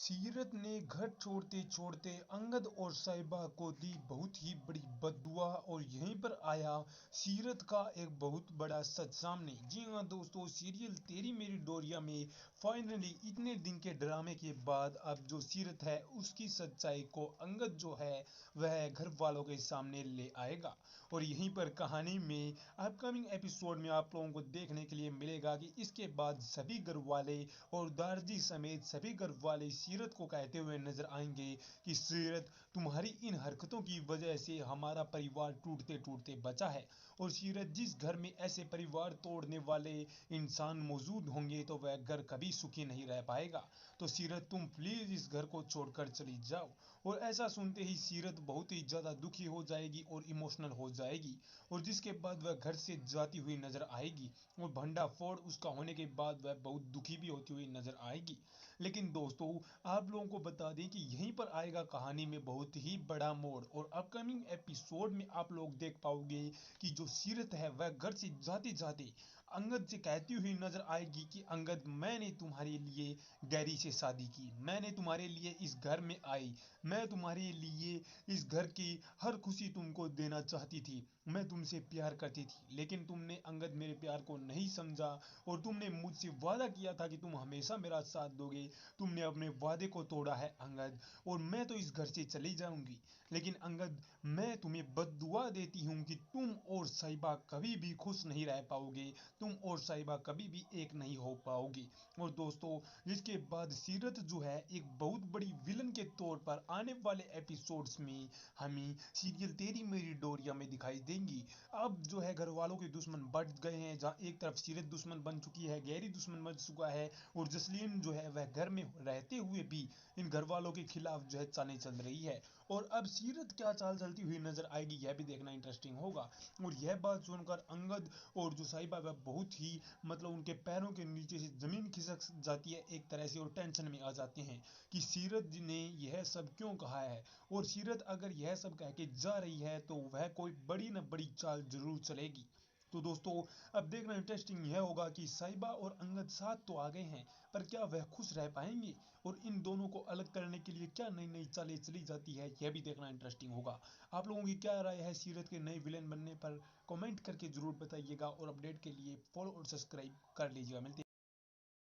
सीरत ने घर छोड़ते छोड़ते अंगद और साहिबा को दी बहुत ही बड़ी बद्दुआ और यहीं पर आया सीरत का एक बहुत बड़ा सच सामने। जी हाँ दोस्तों, सीरियल तेरी मेरी डोरिया में फाइनली इतने दिन के ड्रामे के बाद अब जो सीरत है उसकी सच्चाई को अंगद जो है वह घर वालों के सामने ले आएगा। और यहीं पर कहानी में अपकमिंग एपिसोड में आप लोगों को देखने के लिए मिलेगा कि इसके बाद सभी घर वाले और दारजी समेत सभी घर वाले सीरत को कहते हुए नजर आएंगे कि सीरत, तुम्हारी इन हरकतों की वजह से हमारा परिवार टूटते टूटते बचा है। और सीरत, जिस घर में ऐसे परिवार तोड़ने वाले इंसान मौजूद होंगे तो वह घर कभी सुखी नहीं रह पाएगा। तो सीरत, तुम प्लीज इस घर को छोड़कर चली जाओ। और ऐसा सुनते ही सीरत बहुत ही ज्यादा दुखी हो जाएगी और इमोशनल हो जाएगी। और जिसके बाद वह घर से जाती हुई नजर आएगी और भंडाफोड़ उसका होने के बाद वह बहुत दुखी भी होती हुई नजर आएगी। लेकिन दोस्तों, आप लोगों को बता दें कि यहीं पर आएगा कहानी में बहुत ही बड़ा मोड़। और अपकमिंग एपिसोड में आप लोग देख पाओगे कि जो सीरत है वह घर से जाते जाते अंगद से कहती हुई नजर आएगी कि अंगद, मैंने तुम्हारे लिए गैरी से शादी की, मैंने तुम्हारे लिए इस घर में आई, मैं तुम्हारे लिए इस घर की हर खुशी तुमको देना चाहती थी, मैं तुमसे प्यार करती थी, लेकिन तुमने अंगद मेरे प्यार को नहीं समझा और तुमने मुझसे वादा किया था कि तुम हमेशा मेरा साथ दोगे। तुमने अपने वादे को तोड़ा है अंगद, और मैं तो इस घर से चली जाऊंगी। लेकिन अंगद, मैं तुम्हें बद्दुआ देती हूँ कि तुम और साहिबा कभी भी खुश नहीं रह पाओगे, तुम और साहिबा कभी भी एक नहीं हो पाओगे। और दोस्तों, जिसके बाद सीरत जो है एक बहुत बड़ी विलन के तौर पर आने वाले एपिसोड्स में हमें सीरियल तेरी मेरी डोरिया में दिखाई देंगी। अब जो है घर वालों के दुश्मन बढ़ गए हैं, जहाँ एक तरफ सीरत दुश्मन बन चुकी है, गैरी दुश्मन बन चुका है, और जसलीन जो है वह घर में रहते हुए भी इन घर वालों के खिलाफ जो है चालें चल रही है। और अब सीरत क्या चाल चलती हुई नजर आएगी यह भी देखना इंटरेस्टिंग होगा। और यह बात सुनकर अंगद और जो साहिबा वह बहुत ही उनके पैरों के नीचे से जमीन खिसक जाती है एक तरह से, और टेंशन में आ जाते हैं कि सीरत ने यह सब क्यों कहा है। और सीरत अगर यह सब कह के जा रही है तो वह कोई बड़ी न बड़ी चाल जरूर चलेगी। तो दोस्तों, अब देखना इंटरेस्टिंग यह होगा कि साहिबा और अंगद साथ तो आ गए हैं, पर क्या वह खुश रह पाएंगे, और इन दोनों को अलग करने के लिए क्या नई नई चालें चली जाती है यह भी देखना इंटरेस्टिंग होगा। आप लोगों की क्या राय है सीरत के नए विलेन बनने पर, कमेंट करके जरूर बताइएगा। और अपडेट के लिए फॉलो और सब्सक्राइब कर लीजिएगा। मिलते